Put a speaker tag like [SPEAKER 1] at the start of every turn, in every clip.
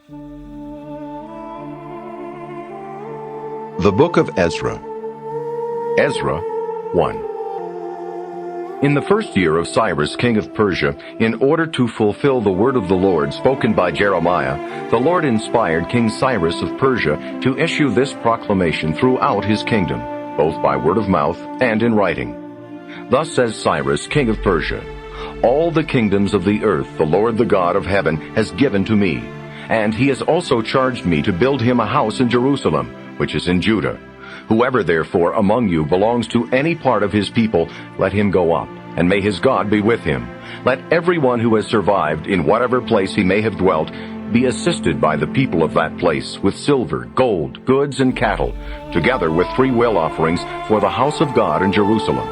[SPEAKER 1] The Book of Ezra. Ezra 1. In the first year of Cyrus, king of Persia, in order to fulfill the word of the Lord spoken by Jeremiah, the Lord inspired King Cyrus of Persia to issue this proclamation throughout his kingdom, both by word of mouth and in writing. Thus says Cyrus, king of Persia, "All the kingdoms of the earth the Lord the God of heaven has given to me, and he has also charged me to build him a house in Jerusalem, which is in Judah. Whoever therefore among you belongs to any part of his people, let him go up, and may his God be with him. Let everyone who has survived in whatever place he may have dwelt be assisted by the people of that place with silver, gold, goods, and cattle, together with free will offerings for the house of God in Jerusalem."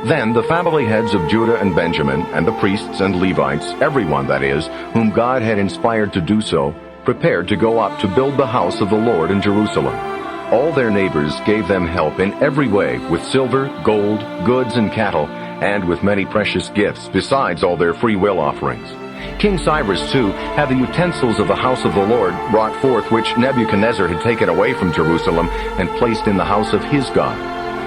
[SPEAKER 1] Then the family heads of Judah and Benjamin, and the priests and Levites, everyone that is, whom God had inspired to do so, prepared to go up to build the house of the Lord in Jerusalem. All their neighbors gave them help in every way with silver, gold, goods, and cattle, and with many precious gifts, besides all their free will offerings. King Cyrus, too, had the utensils of the house of the Lord brought forth, which Nebuchadnezzar had taken away from Jerusalem and placed in the house of his God.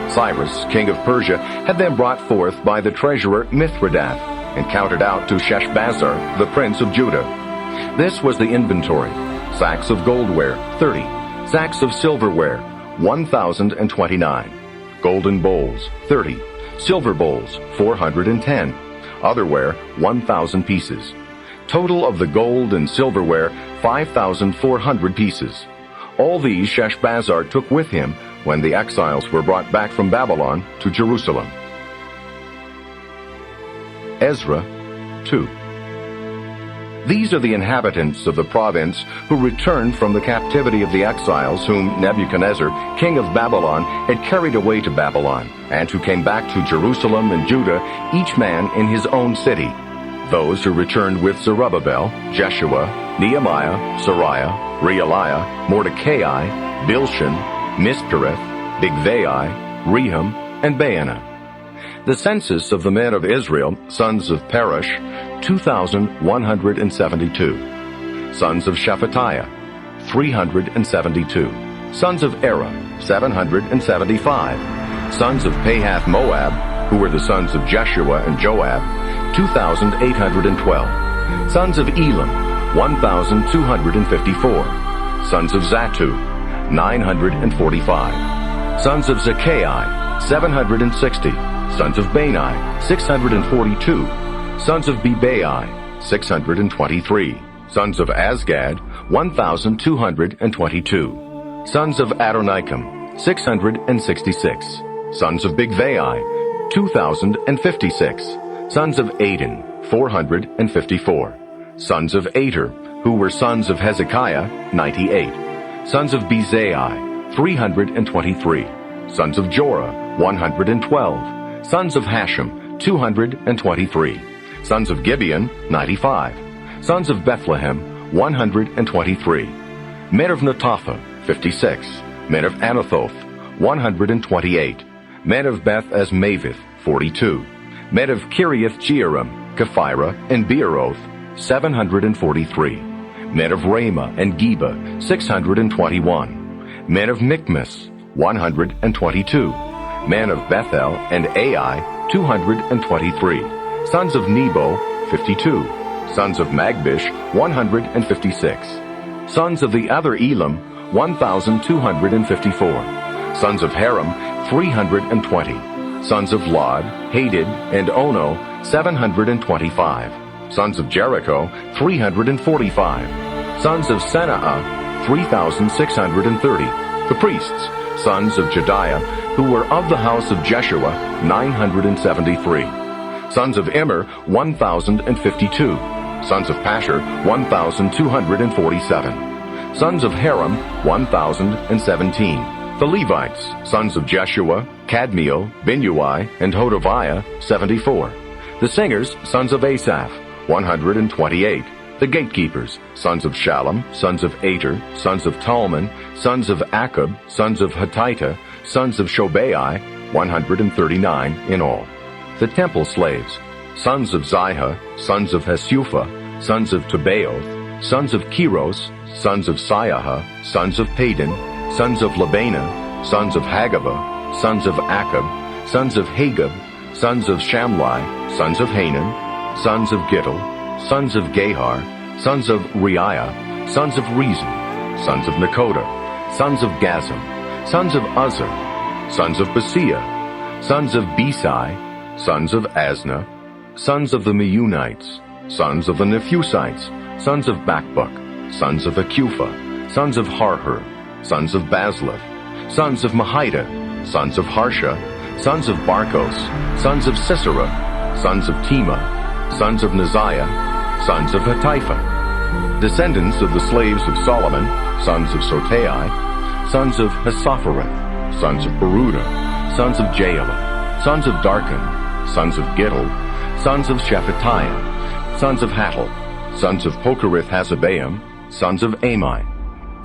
[SPEAKER 1] Cyrus, king of Persia, had them brought forth by the treasurer Mithredath, and counted out to Sheshbazzar, the prince of Judah. This was the inventory: sacks of goldware, 30, sacks of silverware, 1,029, golden bowls, 30, silver bowls, 410, otherware, 1,000 pieces. Total of the gold and silverware, 5,400 pieces. All these Sheshbazzar took with him when the exiles were brought back from Babylon to Jerusalem. Ezra 2. These are the inhabitants of the province who returned from the captivity of the exiles whom Nebuchadnezzar, king of Babylon, had carried away to Babylon, and who came back to Jerusalem and Judah, each man in his own city. Those who returned with Zerubbabel, Jeshua, Nehemiah, Sariah, Realiah, Mordecai, Bilshan, Mispereth, Bigvai, Rehum, and Baanah. The census of the men of Israel, sons of Parosh, 2,172. Sons of Shephatiah, 372. Sons of Era, 775. Sons of Pahath-Moab, who were the sons of Jeshua and Joab, 2,812. Sons of Elam, 1,254. Sons of Zatu, 945. Sons of Zaccai, 760. Sons of Bani, 642. Sons of Bebai, 623. Sons of Azgad, 1,222. Sons of Adonikam, 666. Sons of Bigvai, 2,056. Sons of Adin, 454. Sons of Ater, who were sons of Hezekiah, 98. Sons of Bezai, 323. Sons of Jorah, 112. Sons of Hashem, 223. Sons of Gibeon, 95. Sons of Bethlehem, 123. Men of Netopha, 56. Men of Anathoth, 128. Men of Beth-Azmaveth, 42. Men of Kiriath-Jearim, Kephirah, and Beeroth, 743. Men of Ramah and Geba, 621. Men of Michmas, 122. Men of Bethel and Ai, 223. Sons of Nebo, 52. Sons of Magbish, 156. Sons of the other Elam, 1,254. Sons of Haram, 320. Sons of Lod, Hadid, and Ono, 725. Sons of Jericho, 345. Sons of Senaah, 3,630. The priests, sons of Jediah, who were of the house of Jeshua, 973. Sons of Immer, 1,052. Sons of Pashur, 1,247. Sons of Haram, 1,017. The Levites, sons of Jeshua, Kadmiel, Binnui, and Hodaviah, 74. The singers, sons of Asaph, 128. The gatekeepers, sons of Shallum, sons of Ater, sons of Talmon, sons of Akub, sons of Hatita, sons of Shobai, 139 in all. The temple slaves, sons of Ziha, sons of Hasupha, sons of Tabaoth, sons of Keros, sons of Siaha, sons of Padon, sons of Labana, sons of Hagabah, sons of Akab, sons of Hagab, sons of Shamlai, sons of Hanan, sons of Gittel, sons of Gahar, sons of Reiah, sons of Rezin, sons of Nekoda, sons of Gazam, sons of Uzzah, sons of Basia, sons of Besai, sons of Asna, sons of the Meunites, sons of the Nephusites, sons of Bakbuk, sons of Akupha, sons of Harhur, sons of Bazleth, sons of Mahida, sons of Harsha, sons of Barkos, sons of Sisera, sons of Tema, sons of Neziah, sons of Hatipha, descendants of the slaves of Solomon, sons of Sotai, sons of Hassaphareth, sons of Peruda, sons of Jaala, sons of Darkon, sons of Gittel, sons of Shephatiah, sons of Hattil, sons of Pokereth-Hazzebaim, sons of Ami.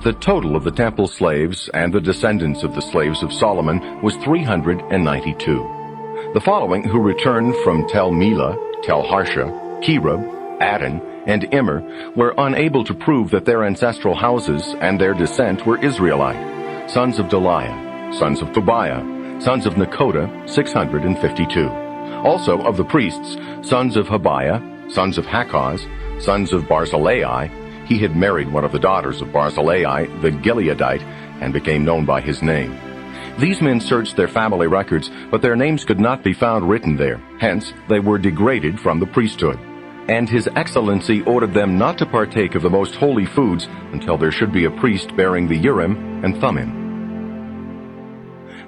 [SPEAKER 1] The total of the temple slaves and the descendants of the slaves of Solomon was 392. The following who returned from Tel Melah, Tel Harsha, Kerub, Adon, and Immer were unable to prove that their ancestral houses and their descent were Israelite. Sons of Deliah, sons of Tobiah, sons of Nekoda, 652. Also of the priests, sons of Habiah, sons of Hakkoz, sons of Barzillai. He had married one of the daughters of Barzillai, the Gileadite, and became known by his name. These men searched their family records, but their names could not be found written there. Hence, they were degraded from the priesthood. And His Excellency ordered them not to partake of the most holy foods until there should be a priest bearing the Urim and Thummim.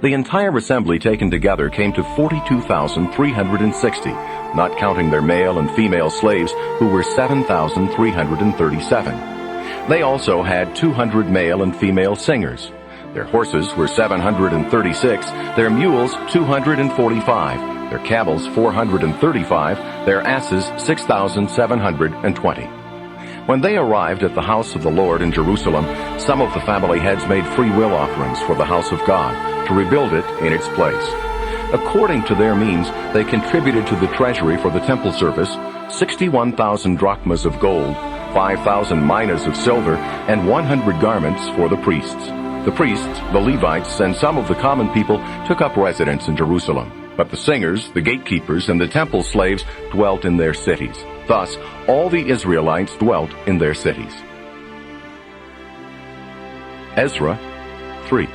[SPEAKER 1] The entire assembly taken together came to 42,360, not counting their male and female slaves, who were 7,337. They also had 200 male and female singers. Their horses were 736, their mules 245, their camels 435, their asses 6,720. When they arrived at the house of the Lord in Jerusalem, some of the family heads made free will offerings for the house of God to rebuild it in its place. According to their means, they contributed to the treasury for the temple service 61,000 drachmas of gold, 5,000 minas of silver, and 100 garments for the priests. The priests, the Levites, and some of the common people took up residence in Jerusalem. But the singers, the gatekeepers, and the temple slaves dwelt in their cities. Thus, all the Israelites dwelt in their cities. Ezra 3.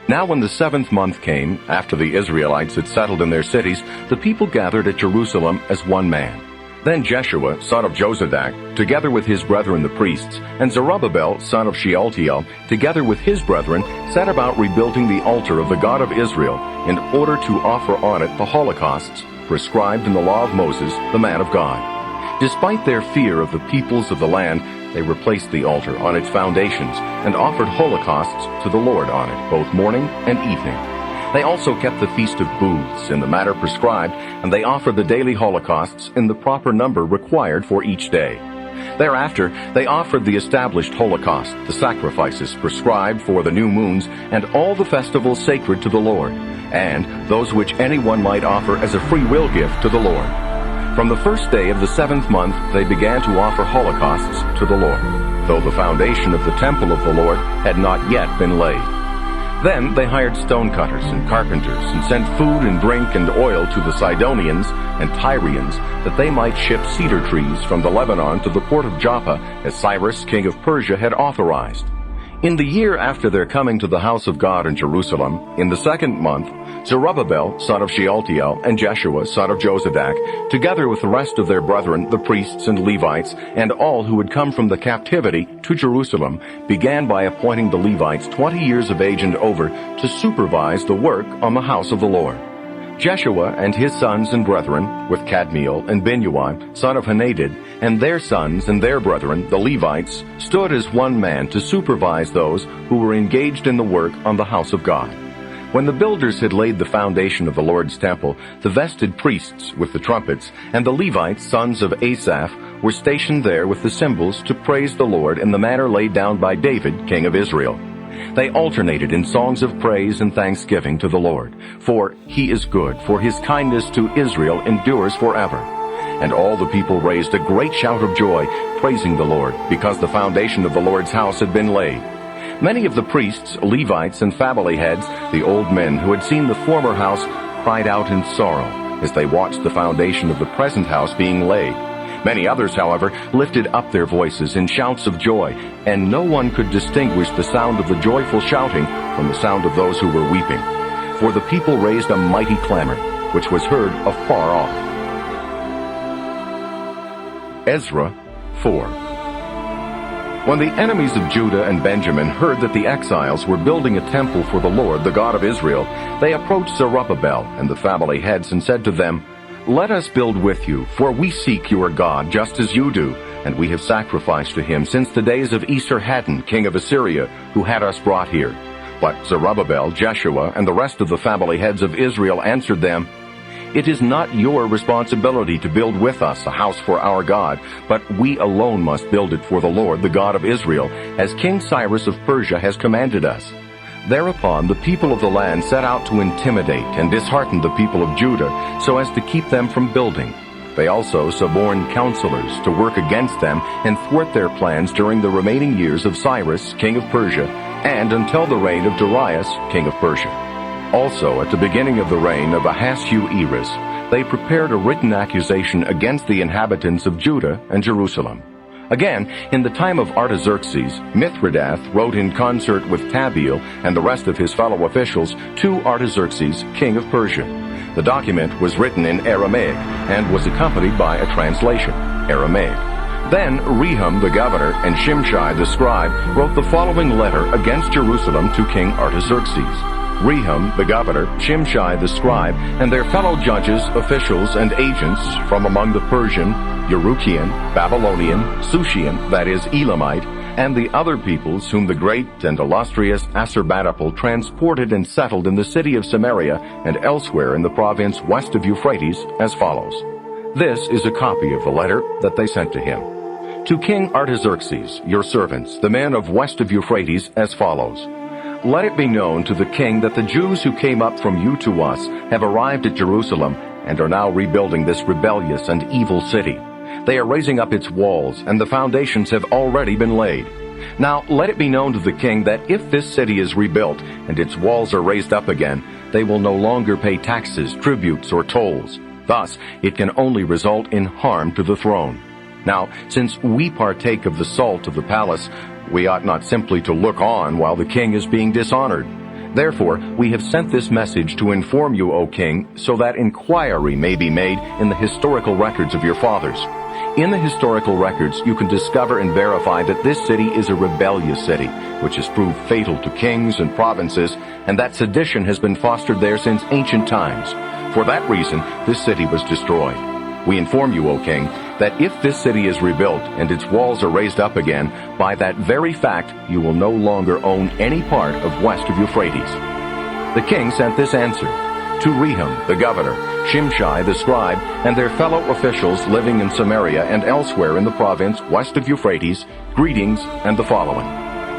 [SPEAKER 1] Now when the 7th month came, after the Israelites had settled in their cities, the people gathered at Jerusalem as one man. Then Jeshua, son of Jozadak, together with his brethren the priests, and Zerubbabel, son of Shealtiel, together with his brethren, set about rebuilding the altar of the God of Israel, in order to offer on it the holocausts prescribed in the law of Moses, the man of God. Despite their fear of the peoples of the land, they replaced the altar on its foundations and offered holocausts to the Lord on it, both morning and evening. They also kept the Feast of Booths in the manner prescribed, and they offered the daily holocausts in the proper number required for each day. Thereafter, they offered the established holocaust, the sacrifices prescribed for the new moons, and all the festivals sacred to the Lord, and those which anyone might offer as a free will gift to the Lord. From the first day of the 7th month, they began to offer holocausts to the Lord, though the foundation of the temple of the Lord had not yet been laid. Then they hired stonecutters and carpenters and sent food and drink and oil to the Sidonians and Tyrians, that they might ship cedar trees from the Lebanon to the port of Joppa, as Cyrus, king of Persia, had authorized. In the year after their coming to the house of God in Jerusalem, in the 2nd month, Zerubbabel, son of Shealtiel, and Jeshua, son of Jozadak, together with the rest of their brethren, the priests and Levites, and all who had come from the captivity to Jerusalem, began by appointing the Levites 20 years of age and over to supervise the work on the house of the Lord. Jeshua and his sons and brethren, with Kadmiel and Binuai, son of Henadad, and their sons and their brethren, the Levites, stood as one man to supervise those who were engaged in the work on the house of God. When the builders had laid the foundation of the Lord's temple, the vested priests with the trumpets, and the Levites, sons of Asaph, were stationed there with the cymbals to praise the Lord in the manner laid down by David, king of Israel. They alternated in songs of praise and thanksgiving to the Lord, for he is good, for his kindness to Israel endures forever. And all the people raised a great shout of joy, praising the Lord, because the foundation of the Lord's house had been laid. Many of the priests, Levites, and family heads, the old men who had seen the former house, cried out in sorrow as they watched the foundation of the present house being laid. Many others, however, lifted up their voices in shouts of joy, and no one could distinguish the sound of the joyful shouting from the sound of those who were weeping. For the people raised a mighty clamor, which was heard afar off. Ezra 4. When the enemies of Judah and Benjamin heard that the exiles were building a temple for the Lord, the God of Israel, they approached Zerubbabel and the family heads and said to them, "Let us build with you, for we seek your God just as you do, and we have sacrificed to him since the days of Esarhaddon, king of Assyria, who had us brought here." But Zerubbabel, Jeshua, and the rest of the family heads of Israel answered them, "It is not your responsibility to build with us a house for our God, but we alone must build it for the Lord, the God of Israel, as King Cyrus of Persia has commanded us." Thereupon the people of the land set out to intimidate and dishearten the people of Judah so as to keep them from building. They also suborned counselors to work against them and thwart their plans during the remaining years of Cyrus, king of Persia, and until the reign of Darius, king of Persia. Also, at the beginning of the reign of Ahasuerus, they prepared a written accusation against the inhabitants of Judah and Jerusalem. Again, in the time of Artaxerxes, Mithridath wrote in concert with Tabeel and the rest of his fellow officials to Artaxerxes, king of Persia. The document was written in Aramaic and was accompanied by a translation, Aramaic. Then Rehum the governor and Shimshai the scribe wrote the following letter against Jerusalem to King Artaxerxes. Rehum the governor, Shimshai the scribe, and their fellow judges, officials, and agents from among the Persian, Urukian, Babylonian, Sushian, that is, Elamite, and the other peoples whom the great and illustrious Assurbanipal transported and settled in the city of Samaria and elsewhere in the province west of Euphrates, as follows. This is a copy of the letter that they sent to him. To King Artaxerxes, your servants, the men of west of Euphrates, as follows. Let it be known to the king that the Jews who came up from you to us have arrived at Jerusalem and are now rebuilding this rebellious and evil city. They are raising up its walls, and the foundations have already been laid. Now let it be known to the king that if this city is rebuilt and its walls are raised up again, they will no longer pay taxes, tributes, or tolls. Thus, it can only result in harm to the throne. Now, since we partake of the salt of the palace, we ought not simply to look on while the king is being dishonored. Therefore, we have sent this message to inform you, O king, so that inquiry may be made in the historical records of your fathers. In the historical records, you can discover and verify that this city is a rebellious city, which has proved fatal to kings and provinces, and that sedition has been fostered there since ancient times. For that reason, this city was destroyed. We inform you, O king, that if this city is rebuilt and its walls are raised up again, by that very fact you will no longer own any part of west of Euphrates. The king sent this answer to Rehum the governor, Shimshai the scribe, and their fellow officials living in Samaria and elsewhere in the province west of Euphrates, greetings and the following.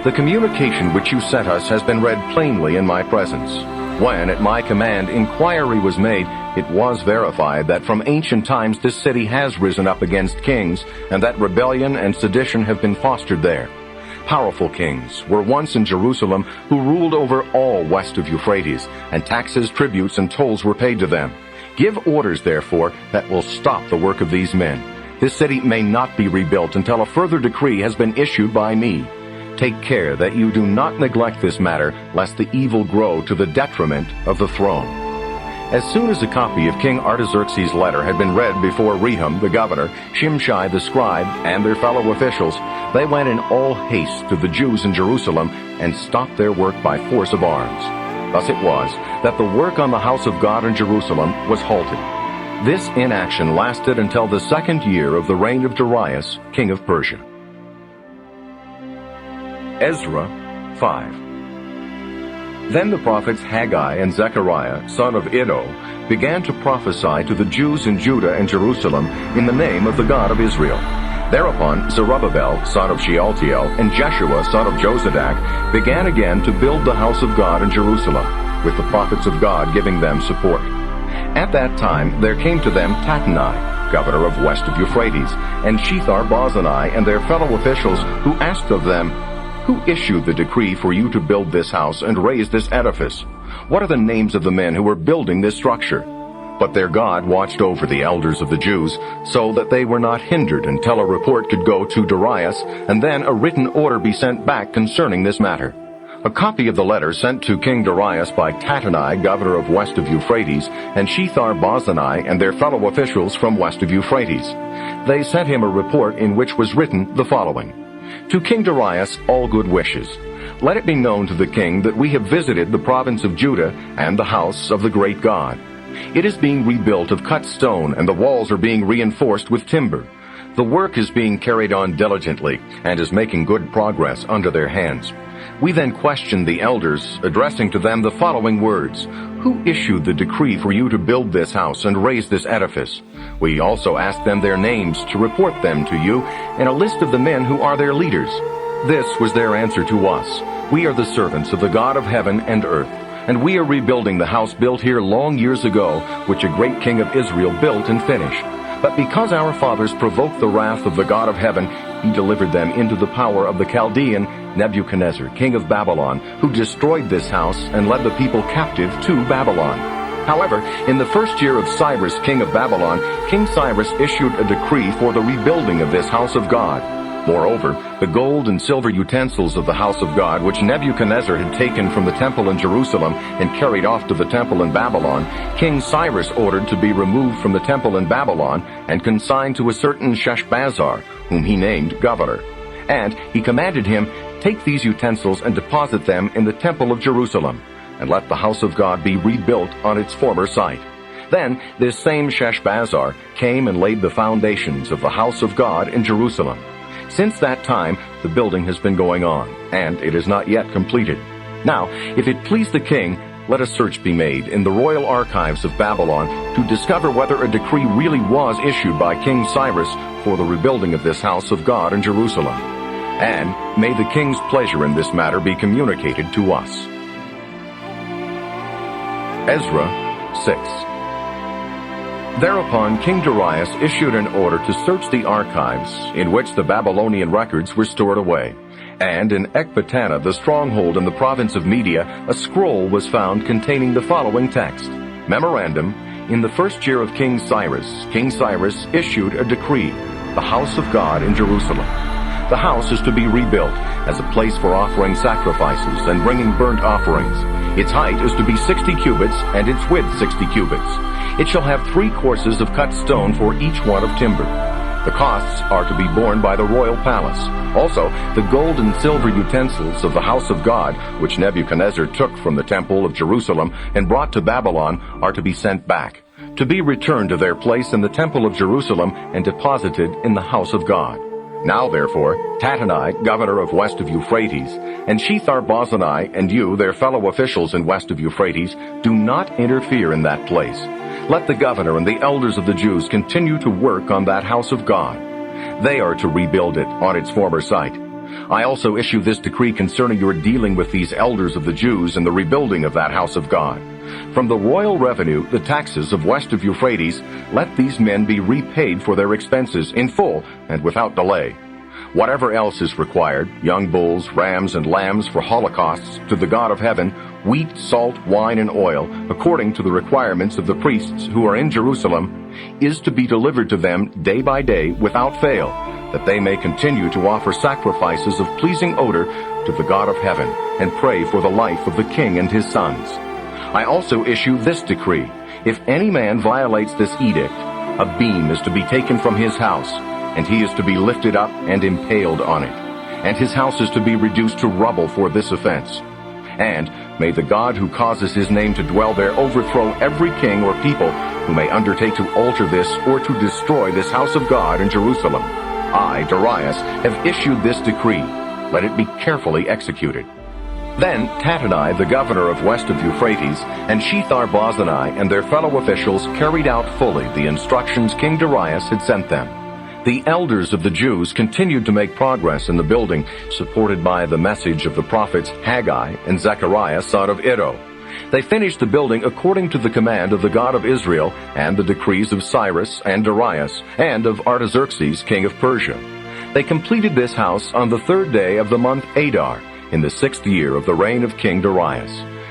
[SPEAKER 1] The communication which you sent us has been read plainly in my presence. When, at my command, inquiry was made, it was verified that from ancient times this city has risen up against kings, and that rebellion and sedition have been fostered there. Powerful kings were once in Jerusalem who ruled over all west of Euphrates, and taxes, tributes, and tolls were paid to them. Give orders, therefore, that will stop the work of these men. This city may not be rebuilt until a further decree has been issued by me. Take care that you do not neglect this matter, lest the evil grow to the detriment of the throne. As soon as a copy of King Artaxerxes' letter had been read before Rehum the governor, Shimshai the scribe, and their fellow officials, they went in all haste to the Jews in Jerusalem and stopped their work by force of arms. Thus it was that the work on the house of God in Jerusalem was halted. This inaction lasted until the 2nd year of the reign of Darius, king of Persia. Ezra 5. Then the prophets Haggai and Zechariah, son of Iddo, began to prophesy to the Jews in Judah and Jerusalem in the name of the God of Israel. Thereupon Zerubbabel, son of Shealtiel, and Jeshua, son of Jozadak, began again to build the house of God in Jerusalem, with the prophets of God giving them support. At that time there came to them Tattenai, governor of west of Euphrates, and Shethar-Bozenai and their fellow officials, who asked of them, "Who issued the decree for you to build this house and raise this edifice? What are the names of the men who were building this structure?" But their God watched over the elders of the Jews, so that they were not hindered until a report could go to Darius, and then a written order be sent back concerning this matter. A copy of the letter sent to King Darius by Tattenai, governor of west of Euphrates, and Shethar-Bozenai and their fellow officials from west of Euphrates. They sent him a report in which was written the following: To King Darius, all good wishes. Let it be known to the king that we have visited the province of Judah and the house of the great God. It is being rebuilt of cut stone, and the walls are being reinforced with timber. The work is being carried on diligently, and is making good progress under their hands. We then questioned the elders, addressing to them the following words: Who issued the decree for you to build this house and raise this edifice? We also asked them their names to report them to you, and a list of the men who are their leaders. This was their answer to us: We are the servants of the God of heaven and earth, and we are rebuilding the house built here long years ago, which a great king of Israel built and finished. But because our fathers provoked the wrath of the God of heaven, he delivered them into the power of the Chaldean Nebuchadnezzar, king of Babylon, who destroyed this house and led the people captive to Babylon. However, in the first year of Cyrus, king of Babylon, King Cyrus issued a decree for the rebuilding of this house of God. Moreover, the gold and silver utensils of the house of God, which Nebuchadnezzar had taken from the temple in Jerusalem and carried off to the temple in Babylon, King Cyrus ordered to be removed from the temple in Babylon and consigned to a certain Sheshbazzar, whom he named governor. And he commanded him, "Take these utensils and deposit them in the temple of Jerusalem, and let the house of God be rebuilt on its former site." Then this same Sheshbazzar came and laid the foundations of the house of God in Jerusalem. Since that time, the building has been going on, and it is not yet completed. Now, if it please the king, let a search be made in the royal archives of Babylon to discover whether a decree really was issued by King Cyrus for the rebuilding of this house of God in Jerusalem. And may the king's pleasure in this matter be communicated to us. Ezra 6. Thereupon King Darius issued an order to search the archives in which the Babylonian records were stored away. And in Ecbatana, the stronghold in the province of Media, a scroll was found containing the following text: Memorandum, in the first year of King Cyrus issued a decree, the house of God in Jerusalem. The house is to be rebuilt as a place for offering sacrifices and bringing burnt offerings. Its height is to be 60 cubits and its width 60 cubits. It shall have 3 courses of cut stone for each one of timber. The costs are to be borne by the royal palace. Also, the gold and silver utensils of the house of God, which Nebuchadnezzar took from the temple of Jerusalem and brought to Babylon, are to be sent back, to be returned to their place in the temple of Jerusalem and deposited in the house of God. Now therefore, Tattenai, governor of west of Euphrates, and Shethar-Bozenai and you, their fellow officials in west of Euphrates, do not interfere in that place. Let the governor and the elders of the Jews continue to work on that house of God. They are to rebuild it on its former site. I also issue this decree concerning your dealing with these elders of the Jews and the rebuilding of that house of God. From the royal revenue, the taxes of west of Euphrates, let these men be repaid for their expenses in full and without delay. Whatever else is required, young bulls, rams, and lambs for holocausts to the God of heaven, wheat, salt, wine, and oil, according to the requirements of the priests who are in Jerusalem, is to be delivered to them day by day without fail, that they may continue to offer sacrifices of pleasing odor to the God of heaven, and pray for the life of the king and his sons. I also issue this decree: if any man violates this edict, a beam is to be taken from his house, and he is to be lifted up and impaled on it, and his house is to be reduced to rubble for this offense. And may the God who causes his name to dwell there overthrow every king or people who may undertake to alter this or to destroy this house of God in Jerusalem. I, Darius, have issued this decree. Let it be carefully executed. Then Tattenai, the governor of west of Euphrates, and Shethar-Bozenai and their fellow officials carried out fully the instructions King Darius had sent them. The elders of the Jews continued to make progress in the building, supported by the message of the prophets Haggai and Zechariah son of Iddo. They finished the building according to the command of the God of Israel and the decrees of Cyrus and Darius and of Artaxerxes, king of Persia. They completed this house on the 3rd day of the month Adar, in the 6th year of the reign of King Darius.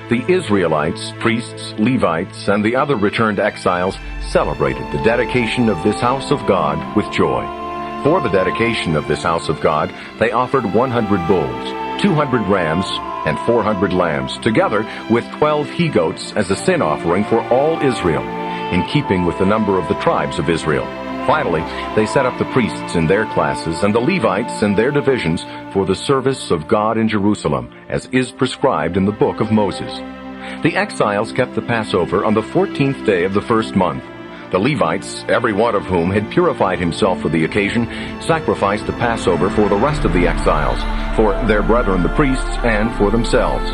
[SPEAKER 1] The Israelites, priests, Levites, and the other returned exiles celebrated the dedication of this house of God with joy. For the dedication of this house of God, they offered 100 bulls, 200 rams, and 400 lambs, together with 12 he-goats as a sin offering for all Israel, in keeping with the number of the tribes of Israel. Finally, they set up the priests in their classes and the Levites in their divisions for the service of God in Jerusalem, as is prescribed in the book of Moses. The exiles kept the Passover on the 14th day of the 1st month. The Levites, every one of whom had purified himself for the occasion, sacrificed the Passover for the rest of the exiles, for their brethren the priests, and for themselves.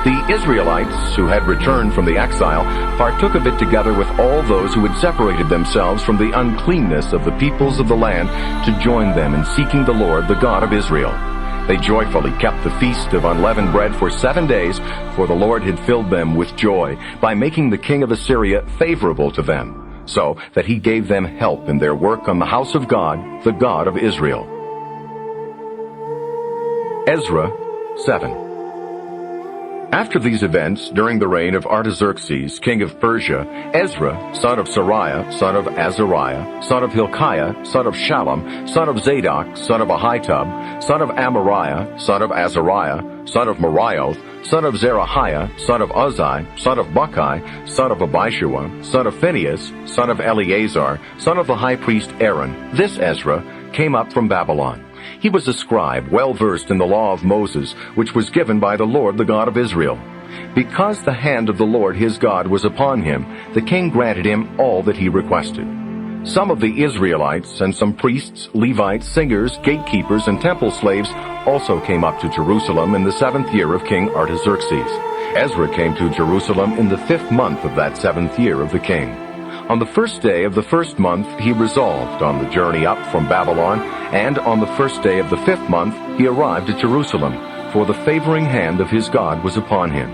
[SPEAKER 1] The Israelites, who had returned from the exile, partook of it together with all those who had separated themselves from the uncleanness of the peoples of the land to join them in seeking the Lord, the God of Israel. They joyfully kept the feast of unleavened bread for 7 days, for the Lord had filled them with joy by making the king of Assyria favorable to them, so that he gave them help in their work on the house of God, the God of Israel. Ezra 7. After these events, during the reign of Artaxerxes, king of Persia, Ezra, son of Sariah, son of Azariah, son of Hilkiah, son of Shallum, son of Zadok, son of Ahitub, son of Amariah, son of Azariah, son of Merioth, son of Zerahiah, son of Uzzi, son of Bucci, son of Abishua, son of Phinehas, son of Eleazar, son of the high priest Aaron. This Ezra came up from Babylon. He was a scribe, well versed in the law of Moses, which was given by the Lord, the God of Israel. Because the hand of the Lord his God was upon him, the king granted him all that he requested. Some of the Israelites and some priests, Levites, singers, gatekeepers, and temple slaves also came up to Jerusalem in the 7th year of King Artaxerxes. Ezra came to Jerusalem in the 5th month of that 7th year of the king. On the 1st day of the 1st month he resolved on the journey up from Babylon, and on the 1st day of the 5th month he arrived at Jerusalem, for the favoring hand of his God was upon him.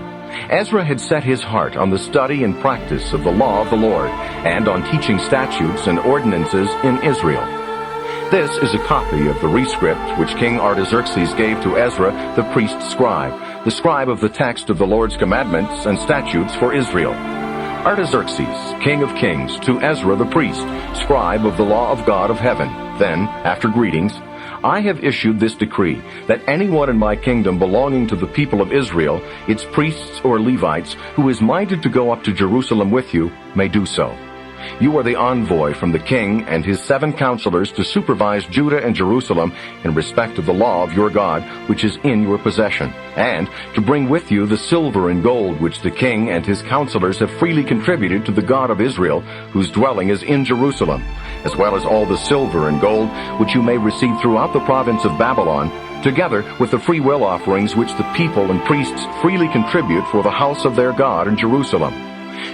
[SPEAKER 1] Ezra had set his heart on the study and practice of the law of the Lord, and on teaching statutes and ordinances in Israel. This is a copy of the rescript which King Artaxerxes gave to Ezra, the priest scribe, the scribe of the text of the Lord's commandments and statutes for Israel. Artaxerxes, king of kings, to Ezra the priest, scribe of the law of God of heaven. Then, after greetings, I have issued this decree, that anyone in my kingdom belonging to the people of Israel, its priests or Levites, who is minded to go up to Jerusalem with you, may do so. You are the envoy from the king and his 7 counselors to supervise Judah and Jerusalem in respect of the law of your God, which is in your possession, and to bring with you the silver and gold which the king and his counselors have freely contributed to the God of Israel, whose dwelling is in Jerusalem, as well as all the silver and gold which you may receive throughout the province of Babylon, together with the free will offerings which the people and priests freely contribute for the house of their God in Jerusalem.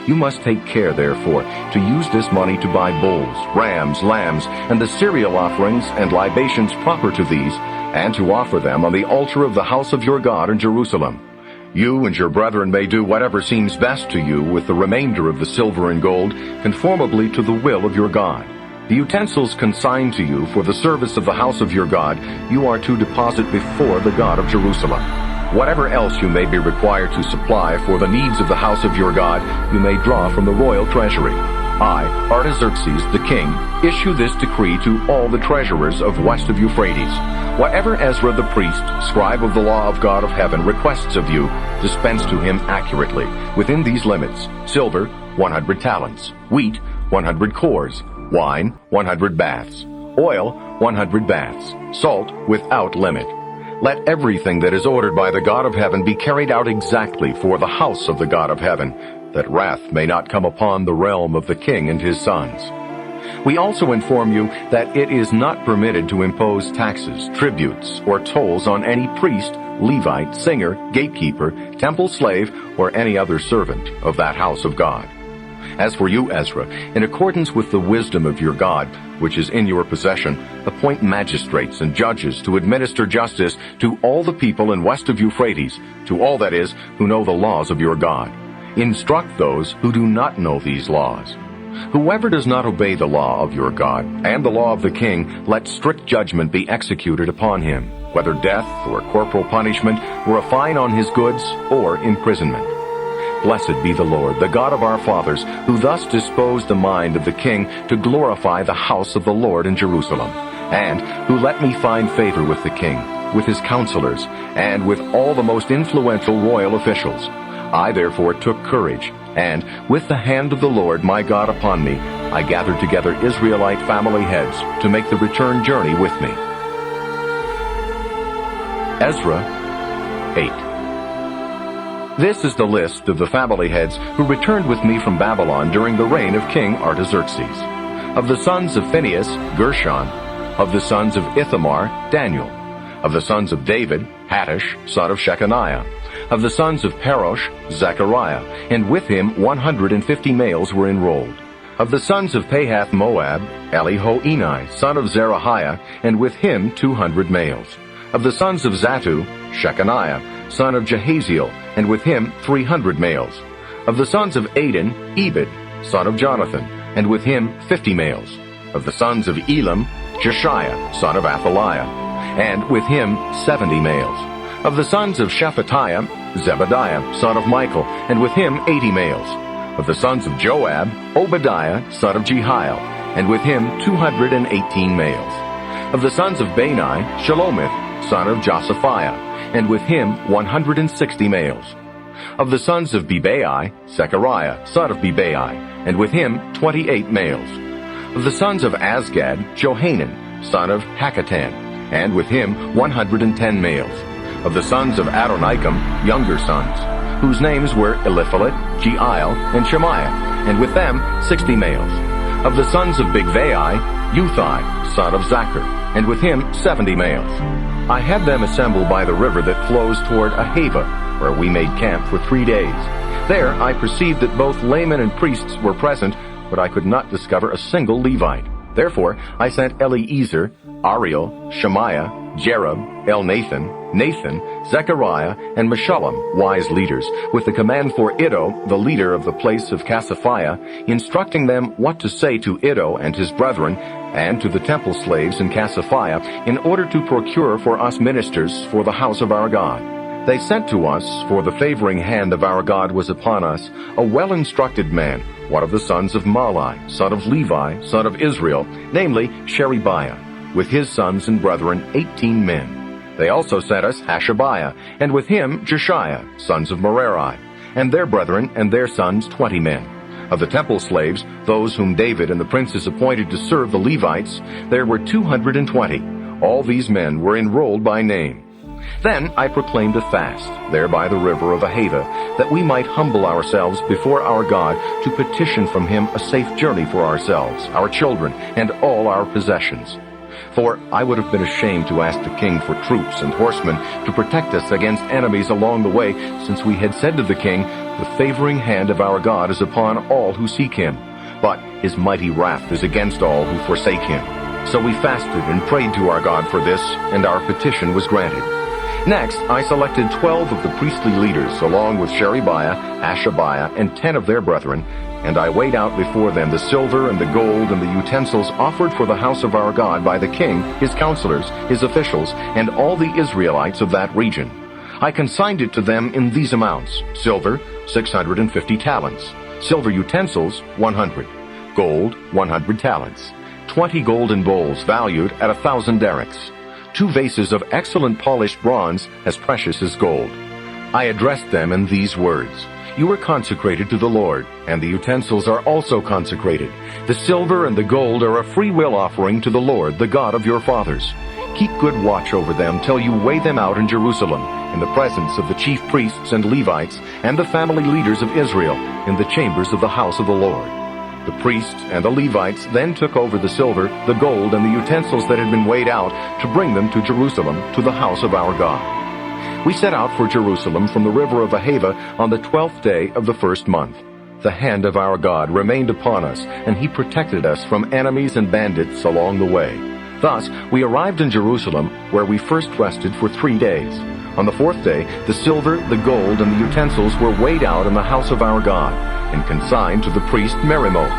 [SPEAKER 1] You must take care, therefore, to use this money to buy bulls, rams, lambs, and the cereal offerings and libations proper to these, and to offer them on the altar of the house of your God in Jerusalem. You and your brethren may do whatever seems best to you with the remainder of the silver and gold, conformably to the will of your God. The utensils consigned to you for the service of the house of your God, you are to deposit before the God of Jerusalem. Whatever else you may be required to supply for the needs of the house of your God, you may draw from the royal treasury. I, Artaxerxes the king, issue this decree to all the treasurers of west of Euphrates. Whatever Ezra the priest, scribe of the law of God of heaven, requests of you, dispense to him accurately, within these limits: silver, 100 talents, wheat, 100 cores, wine, 100 baths, oil, 100 baths, salt without limit. Let everything that is ordered by the God of heaven be carried out exactly for the house of the God of heaven, that wrath may not come upon the realm of the king and his sons. We also inform you that it is not permitted to impose taxes, tributes, or tolls on any priest, Levite, singer, gatekeeper, temple slave, or any other servant of that house of God. As for you, Ezra, in accordance with the wisdom of your God, which is in your possession, appoint magistrates and judges to administer justice to all the people in west of Euphrates, to all, that is, who know the laws of your God. Instruct those who do not know these laws. Whoever does not obey the law of your God and the law of the king, let strict judgment be executed upon him, whether death or corporal punishment, or a fine on his goods, or imprisonment. Blessed be the Lord, the God of our fathers, who thus disposed the mind of the king to glorify the house of the Lord in Jerusalem, and who let me find favor with the king, with his counselors, and with all the most influential royal officials. I therefore took courage, and with the hand of the Lord my God upon me, I gathered together Israelite family heads to make the return journey with me. Ezra 8. This is the list of the family heads who returned with me from Babylon during the reign of King Artaxerxes. Of the sons of Phinehas, Gershon. Of the sons of Ithamar, Daniel. Of the sons of David, Hattush, son of Shechaniah. Of the sons of Parosh, Zechariah, and with him 150 males were enrolled. Of the sons of Pahath-Moab, Elihoenai, son of Zerahiah, and with him 200 males. Of the sons of Zattu, Shechaniah, son of Jehaziel, and with him 300 males. Of the sons of Adin, Ebed, son of Jonathan, and with him 50 males. Of the sons of Elam, Jeshiah, son of Athaliah, and with him 70 males. Of the sons of Shephatiah, Zebadiah, son of Michael, and with him 80 males. Of the sons of Joab, Obadiah, son of Jehiel, and with him 218 males. Of the sons of Bani, Shelomith, son of Josaphiah, and with him 160 males. Of the sons of Bebai, Zechariah, son of Bebai, and with him 28 males. Of the sons of Azgad, Johanan, son of Hakatan, and with him 110 males. Of the sons of Adonikam, younger sons, whose names were Eliphalet, Jeiel, and Shemaiah, and with them 60 males. Of the sons of Bigvai, Uthai, son of Zachar, and with him 70 males. I had them assemble by the river that flows toward Ahava, where we made camp for 3 days. There I perceived that both laymen and priests were present, but I could not discover a single Levite. Therefore I sent Eliezer, Ariel, Shemaiah, Jerub, Elnathan, Nathan, Zechariah, and Meshullam, wise leaders, with the command for Iddo, the leader of the place of Casaphiah, instructing them what to say to Iddo and his brethren, and to the temple slaves in Casaphiah, in order to procure for us ministers for the house of our God. They sent to us, for the favoring hand of our God was upon us, a well-instructed man, one of the sons of Malai, son of Levi, son of Israel, namely Sherebiah, with his sons and brethren 18 men. They also sent us Hashabiah, and with him Jeshiah, sons of Merari, and their brethren and their sons 20 men. Of the temple slaves, those whom David and the princes appointed to serve the Levites, there were 220. All these men were enrolled by name. Then I proclaimed a fast, there by the river of Ahava, that we might humble ourselves before our God to petition from him a safe journey for ourselves, our children, and all our possessions. For I would have been ashamed to ask the king for troops and horsemen to protect us against enemies along the way, since we had said to the king, the favoring hand of our God is upon all who seek him, but his mighty wrath is against all who forsake him. So we fasted and prayed to our God for this, and our petition was granted. Next, I selected 12 of the priestly leaders, along with Sherebiah, Hashabiah, and 10 of their brethren, and I weighed out before them the silver and the gold and the utensils offered for the house of our God by the king, his counselors, his officials, and all the Israelites of that region. I consigned it to them in these amounts: silver, 650 talents, silver utensils, 100, gold, 100 talents, 20 golden bowls valued at 1,000 derricks, 2 vases of excellent polished bronze as precious as gold. I addressed them in these words: You are consecrated to the Lord, and the utensils are also consecrated. The silver and the gold are a free will offering to the Lord, the God of your fathers. Keep good watch over them till you weigh them out in Jerusalem, in the presence of the chief priests and Levites, and the family leaders of Israel, in the chambers of the house of the Lord. The priests and the Levites then took over the silver, the gold, and the utensils that had been weighed out to bring them to Jerusalem, to the house of our God. We set out for Jerusalem from the river of Ahava on the 12th day of the first month. The hand of our God remained upon us, and he protected us from enemies and bandits along the way. Thus we arrived in Jerusalem, where we first rested for 3 days. On the fourth day, the silver, the gold, and the utensils were weighed out in the house of our God, and consigned to the priest Merimoth,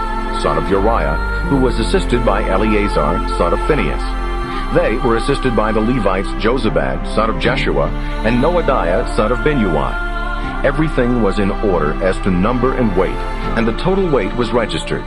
[SPEAKER 1] son of Uriah, who was assisted by Eleazar, son of Phinehas. They were assisted by the Levites Jozabad, son of Jeshua, and Noadiah, son of Binnui. Everything was in order as to number and weight, and the total weight was registered.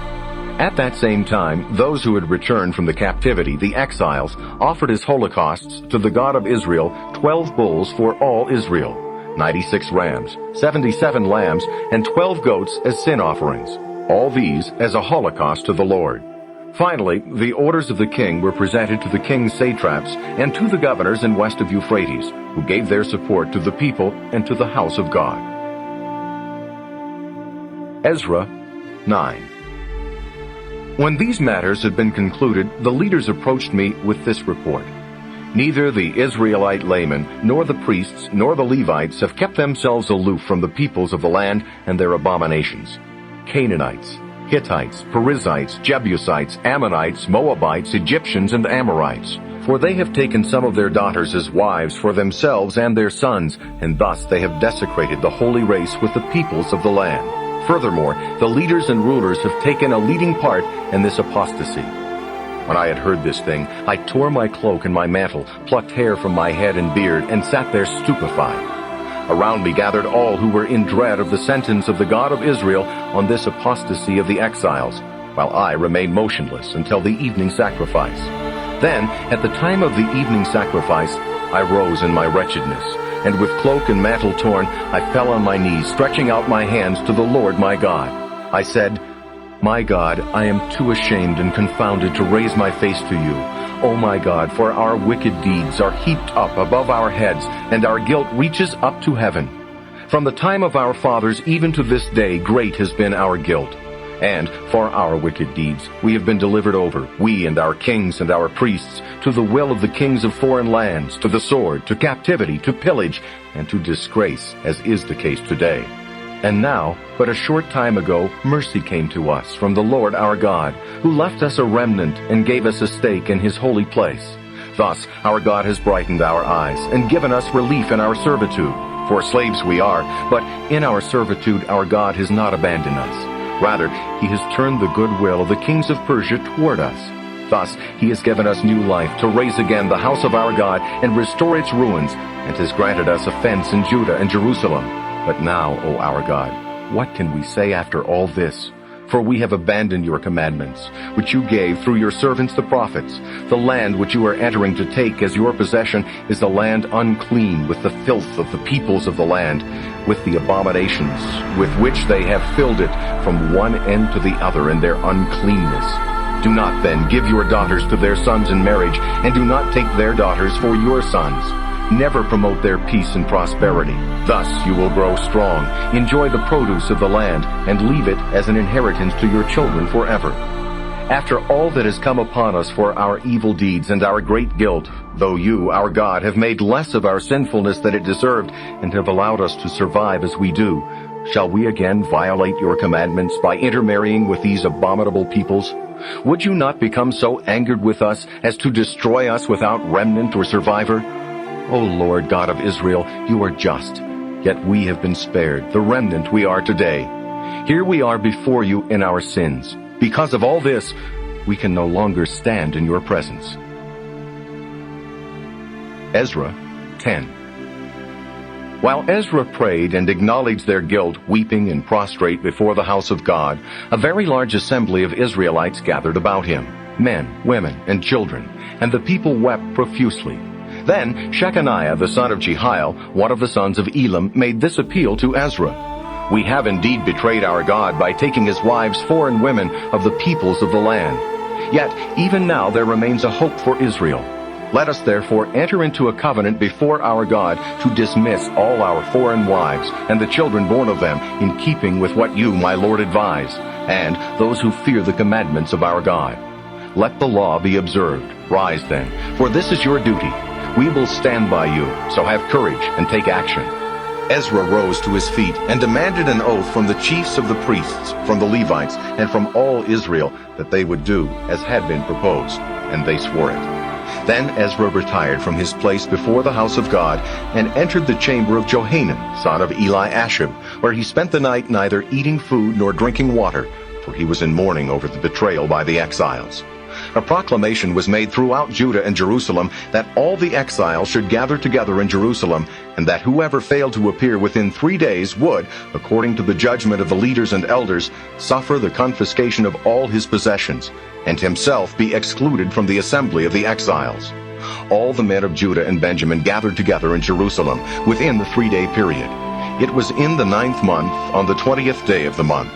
[SPEAKER 1] At that same time, those who had returned from the captivity, the exiles, offered as holocausts to the God of Israel 12 bulls for all Israel, 96 rams, 77 lambs, and 12 goats as sin offerings, all these as a holocaust to the Lord. Finally, the orders of the king were presented to the king's satraps and to the governors in west of Euphrates, who gave their support to the people and to the house of God. Ezra 9. When these matters had been concluded, the leaders approached me with this report. Neither the Israelite laymen, nor the priests, nor the Levites have kept themselves aloof from the peoples of the land and their abominations. Canaanites, Hittites, Perizzites, Jebusites, Ammonites, Moabites, Egyptians, and Amorites. For they have taken some of their daughters as wives for themselves and their sons, and thus they have desecrated the holy race with the peoples of the land. Furthermore, the leaders and rulers have taken a leading part in this apostasy. When I had heard this thing, I tore my cloak and my mantle, plucked hair from my head and beard, and sat there stupefied. Around me gathered all who were in dread of the sentence of the God of Israel on this apostasy of the exiles, while I remained motionless until the evening sacrifice. Then, at the time of the evening sacrifice, I rose in my wretchedness, and with cloak and mantle torn, I fell on my knees, stretching out my hands to the Lord my God. I said, "My God, I am too ashamed and confounded to raise my face to you. O my God, for our wicked deeds are heaped up above our heads, and our guilt reaches up to heaven. From the time of our fathers even to this day great has been our guilt. And for our wicked deeds we have been delivered over, we and our kings and our priests, to the will of the kings of foreign lands, to the sword, to captivity, to pillage, and to disgrace, as is the case today. And now, but a short time ago, mercy came to us from the Lord our God, who left us a remnant and gave us a stake in his holy place. Thus our God has brightened our eyes and given us relief in our servitude. For slaves we are, but in our servitude our God has not abandoned us. Rather, he has turned the goodwill of the kings of Persia toward us. Thus, he has given us new life to raise again the house of our God and restore its ruins, and has granted us a fence in Judah and Jerusalem. But now, O our God, what can we say after all this? For we have abandoned your commandments, which you gave through your servants the prophets. The land which you are entering to take as your possession is a land unclean with the filth of the peoples of the land, with the abominations with which they have filled it from one end to the other in their uncleanness. Do not then give your daughters to their sons in marriage, and do not take their daughters for your sons. Never promote their peace and prosperity. Thus you will grow strong, enjoy the produce of the land, and leave it as an inheritance to your children forever. After all that has come upon us for our evil deeds and our great guilt, though you, our God, have made less of our sinfulness than it deserved, and have allowed us to survive as we do, shall we again violate your commandments by intermarrying with these abominable peoples? Would you not become so angered with us as to destroy us without remnant or survivor? O Lord God of Israel, you are just, yet we have been spared, the remnant we are today. Here we are before you in our sins. Because of all this, we can no longer stand in your presence. Ezra 10. While Ezra prayed and acknowledged their guilt, weeping and prostrate before the house of God, a very large assembly of Israelites gathered about him, men, women, and children, and the people wept profusely. Then Shechaniah the son of Jehiel, one of the sons of Elam, made this appeal to Ezra. We have indeed betrayed our God by taking as wives foreign women of the peoples of the land. Yet even now there remains a hope for Israel. Let us therefore enter into a covenant before our God to dismiss all our foreign wives and the children born of them in keeping with what you, my Lord, advise, and those who fear the commandments of our God. Let the law be observed. Rise then, for this is your duty. We will stand by you, so have courage and take action. Ezra rose to his feet and demanded an oath from the chiefs of the priests, from the Levites, and from all Israel that they would do as had been proposed, and they swore it. Then Ezra retired from his place before the house of God and entered the chamber of Johanan, son of Eliashib, where he spent the night neither eating food nor drinking water, for he was in mourning over the betrayal by the exiles. A proclamation was made throughout Judah and Jerusalem that all the exiles should gather together in Jerusalem, and that whoever failed to appear within 3 days would, according to the judgment of the leaders and elders, suffer the confiscation of all his possessions, and himself be excluded from the assembly of the exiles. All the men of Judah and Benjamin gathered together in Jerusalem within the 3-day period. It was in the 9th month, on the 20th day of the month.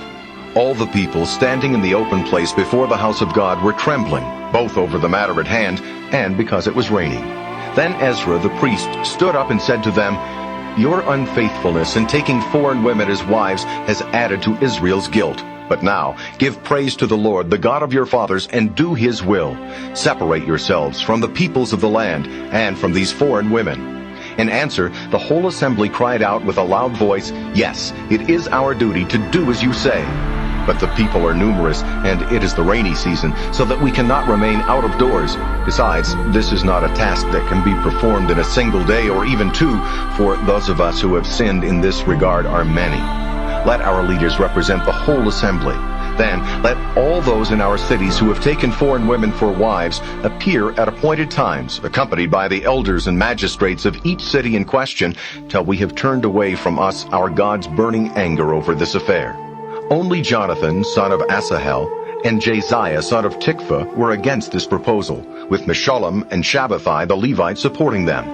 [SPEAKER 1] All the people standing in the open place before the house of God were trembling, both over the matter at hand and because it was raining. Then Ezra the priest stood up and said to them, "Your unfaithfulness in taking foreign women as wives has added to Israel's guilt. But now give praise to the Lord, the God of your fathers, and do his will. Separate yourselves from the peoples of the land and from these foreign women." In answer, the whole assembly cried out with a loud voice, "Yes, it is our duty to do as you say." But the people are numerous, and it is the rainy season, so that we cannot remain out of doors. Besides, this is not a task that can be performed in a single day or even 2, for those of us who have sinned in this regard are many. Let our leaders represent the whole assembly. Then let all those in our cities who have taken foreign women for wives appear at appointed times, accompanied by the elders and magistrates of each city in question, till we have turned away from us our God's burning anger over this affair. Only Jonathan, son of Asahel, and Jasiah, son of Tikva, were against this proposal, with Meshullam and Shabbathai the Levites supporting them.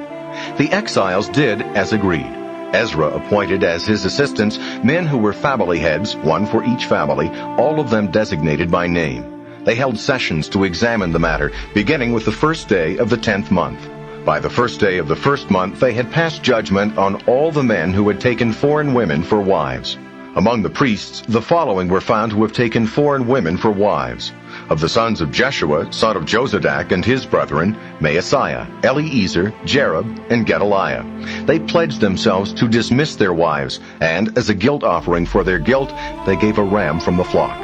[SPEAKER 1] The exiles did as agreed. Ezra appointed as his assistants men who were family heads, one for each family, all of them designated by name. They held sessions to examine the matter, beginning with the 1st day of the 10th month. By the 1st day of the 1st month they had passed judgment on all the men who had taken foreign women for wives. Among the priests, the following were found who have taken foreign women for wives. Of the sons of Jeshua, son of Jozadak, and his brethren, Maaseiah, Eliezer, Jerub, and Gedaliah. They pledged themselves to dismiss their wives, and as a guilt offering for their guilt, they gave a ram from the flock.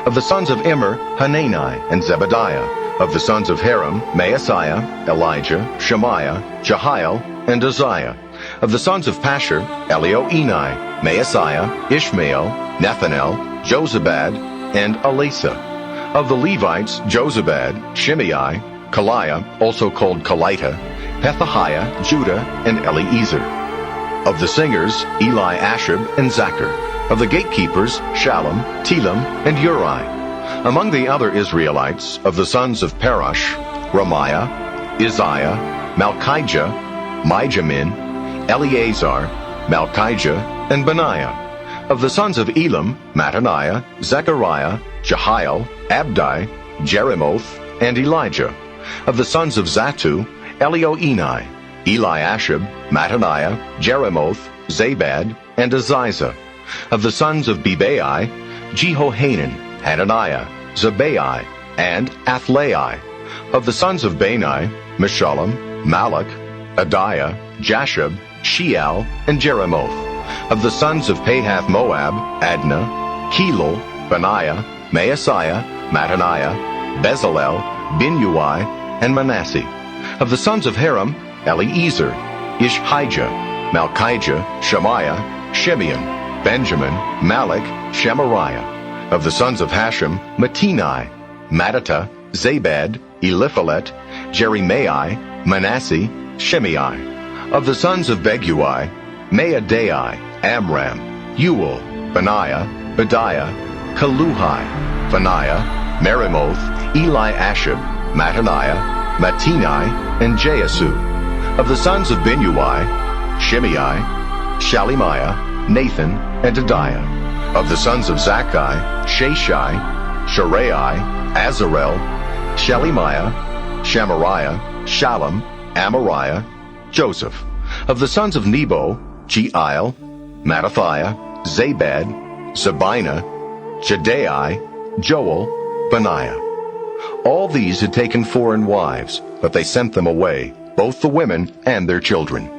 [SPEAKER 1] Of the sons of Immer, Hanani, and Zebediah. Of the sons of Haram, Maaseiah, Elijah, Shemaiah, Jehiel, and Uzziah. Of the sons of Pashur, Elioenai, Maaseiah, Ishmael, Nethanel, Jozabad, and Elasa. Of the Levites, Jozabad, Shimei, Kaliah, also called Kalita, Pethahiah, Judah, and Eliezer. Of the singers, Eliashib and Zachar. Of the gatekeepers, Shallum, Telem, and Uri. Among the other Israelites, of the sons of Parash, Ramiah, Isaiah, Malchijah, Mijamin, Eleazar, Malchijah, and Benaiah. Of the sons of Elam, Mattaniah, Zechariah, Jehiel, Abdi, Jeremoth, and Elijah. Of the sons of Zatu, Elioenai, Eliashib, Mattaniah, Jeremoth, Zabad, and Aziza. Of the sons of Bebai, Jehohanan, Hananiah, Zabai, and Athlai. Of the sons of Bani, Meshullam, Malach, Adiah, Jashub, Sheal, and Jeremoth. Of the sons of Pahath-Moab, Adnah, Kelal, Benaiah, Maaseiah, Mattaniah, Bezalel, Binui, and Manasseh. Of the sons of Haram, Eliezer, Ishhijah, Malchijah, Shemaiah, Shimeon, Benjamin, Malach, Shemariah. Of the sons of Hashem, Mattini, Mattata, Zabad, Eliphalet, Jeremiah, Manasseh, Shimei. Of the sons of Begui, Maadai, Amram, Uel, Benaiah, Bediah, Kaluhi, Benaiah, Merimoth, Eliashib, Mattaniah, Mattini, and Jaasu. Of the sons of Binui, Shimei, Shalemiah, Nathan, and Adiah. Of the sons of Zakkai, Shashai, Sharai, Azarel, Shelemiah, Shamariah, Shallum, Amariah, Joseph. Of the sons of Nebo, Jeiel, Mattathiah, Zabad, Zabina, Jadai, Joel, Benaiah. All these had taken foreign wives, but they sent them away, both the women and their children.